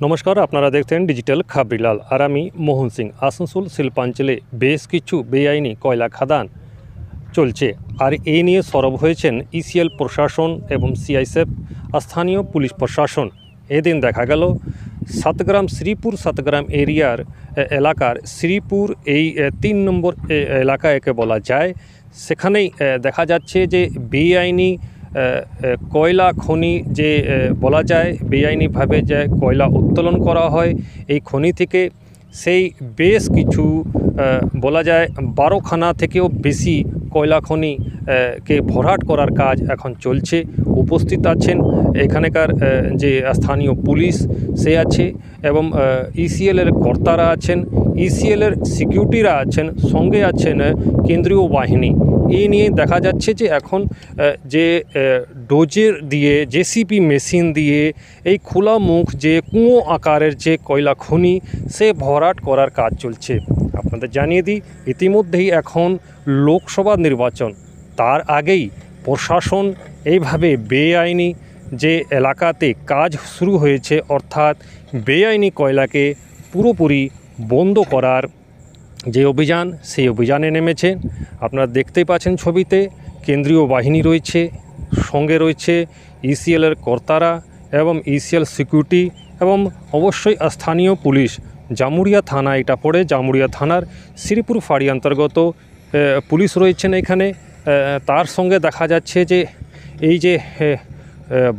নমস্কার, আপনারা দেখছেন ডিজিটাল খাবরিলাল আর আমি মোহন সিং। আসানসোল শিল্পাঞ্চলে বেশ কিছু বেআইনি কয়লা খাদান চলছে, আর এই নিয়ে সরব হয়েছেন ইসিএল প্রশাসন এবং সিআইএসএফ স্থানীয় পুলিশ প্রশাসন। এদিন দেখা গেল সাতগ্রাম এরিয়ার এলাকার শ্রীপুর এই 3 নম্বর এলাকা একে বলা যায়, সেখানেই দেখা যাচ্ছে যে বেআইনি কয়লা খনি যে বলা যায়, বেআইনিভাবে যে কয়লা উত্তোলন করা হয় এই খনি থেকে, সেই বেশ কিছু বলা যায় 12খানা থেকেও বেশি কয়লা খনি কে ভরাট করার কাজ এখন চলছে। উপস্থিত আছেন এখানকার যে স্থানীয় পুলিশ সে আছে, এবং ইসিএলের কর্তারা আছেন, ইসিএলের সিকিউরিটিরা আছেন, সঙ্গে আছেন কেন্দ্রীয় বাহিনী। এই নিয়ে দেখা যাচ্ছে যে এখন যে ডোজের দিয়ে, জেসিপি মেশিন দিয়ে এই খোলা মুখ যে কুঁয়ো আকারের যে কয়লা খনি সে ভরাট করার কাজ চলছে। আপনাদের জানিয়ে দিই, ইতিমধ্যেই এখন লোকসভা নির্বাচন, তার আগেই প্রশাসন এইভাবে বেআইনি যে এলাকাতে কাজ শুরু হয়েছে, অর্থাৎ বেআইনি কয়লাকে পুরোপুরি বন্ধ করার যে অভিযান, সেই অভিযানে নেমেছে। আপনারা দেখতেই পাচ্ছেন ছবিতে কেন্দ্রীয় বাহিনী রয়েছে, সঙ্গে রয়েছে ইসিএলের কর্তারা এবং ইসিএল সিকিউরিটি, এবং অবশ্যই স্থানীয় পুলিশ। জামুরিয়া থানা এটা পড়ে, জামুরিয়া থানার শ্রীপুর ফাঁড়ি অন্তর্গত পুলিশ রয়েছেন এখানে। তার সঙ্গে দেখা যাচ্ছে যে এই যে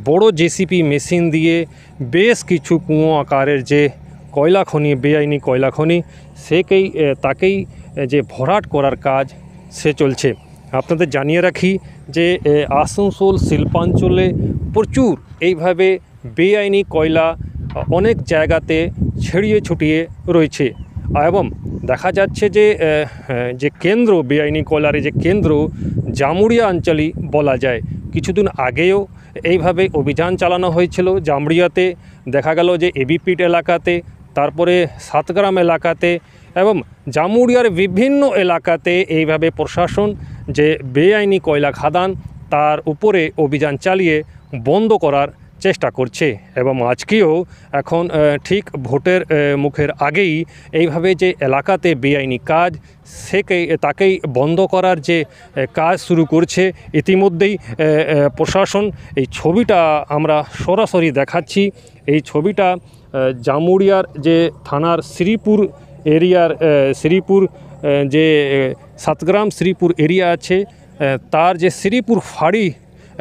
বড় জেসিপি মেশিন দিয়ে বেশ কিছু কুঁয়ো আকারের যে কয়লা খনি, বেআইনি কয়লা খনি, তাকেই যে ভরাট করার কাজ সে চলছে। আপনাদের জানিয়ে রাখি যে আসানসোল শিল্পাঞ্চলে প্রচুর এইভাবে বেআইনি কয়লা অনেক জায়গাতে ছড়িয়ে ছিটিয়ে রয়েছে, এবং দেখা যাচ্ছে যে কেন্দ্র, বেআইনি কয়লার যে কেন্দ্র জামুরিয়া অঞ্চলই বলা যায়। কিছুদিন আগেও এইভাবে অভিযান চালানো হয়েছিল জামুরিয়াতে, দেখা গেল যে এবিপিট এলাকাতে, তারপরে সাতগ্রাম এলাকাতে, এবং জামুরিয়ার বিভিন্ন এলাকাতে এইভাবে প্রশাসন যে বেআইনি কয়লা খাদান তার উপরে অভিযান চালিয়ে বন্ধ করার চেষ্টা করছে। এবং আজকেও এখন ঠিক ভোটের মুখের আগেই এইভাবে যে এলাকাতে বেআইনি কাজ, তাকেই বন্ধ করার যে কাজ শুরু করছে। ইতিমধ্যেই প্রশাসন, এই ছবিটা আমরা সরাসরি দেখাচ্ছি, এই ছবিটা জামুরিয়ার যে থানার শ্রীপুর এরিয়ার, শ্রীপুর যে সাতগ্রাম শ্রীপুর এরিয়া আছে, তার যে শ্রীপুর ফাঁড়ি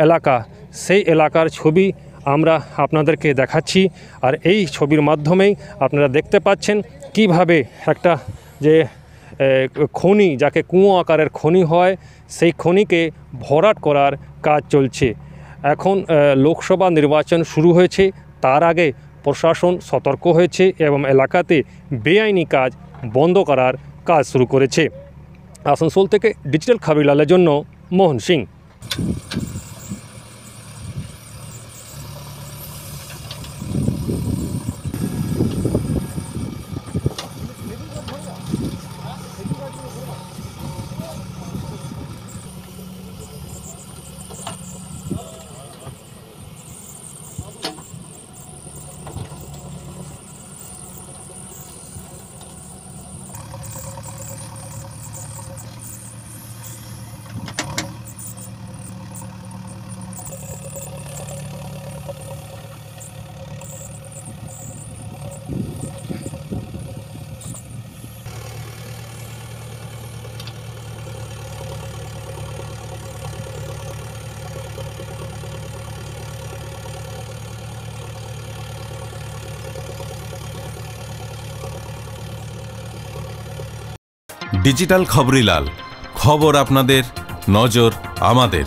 এলাকা, সেই এলাকার ছবি আমরা আপনাদেরকে দেখাচ্ছি। আর এই ছবির মাধ্যমেই আপনারা দেখতে পাচ্ছেন কিভাবে একটা যে খনি, যাকে কুঁয়ো আকারের খনি হয়, সেই খনিকে ভরাট করার কাজ চলছে। এখন লোকসভা নির্বাচন শুরু হয়েছে, তার আগে প্রশাসন সতর্ক হয়েছে এবং এলাকাতে বেআইনি কাজ বন্ধ করার কাজ শুরু করেছে। আসানসোল থেকে ডিজিটাল খাবরিলালের জন্য মোহন সিং। ডিজিটাল খবরিলাল, খবর আপনাদের, নজর আমাদের।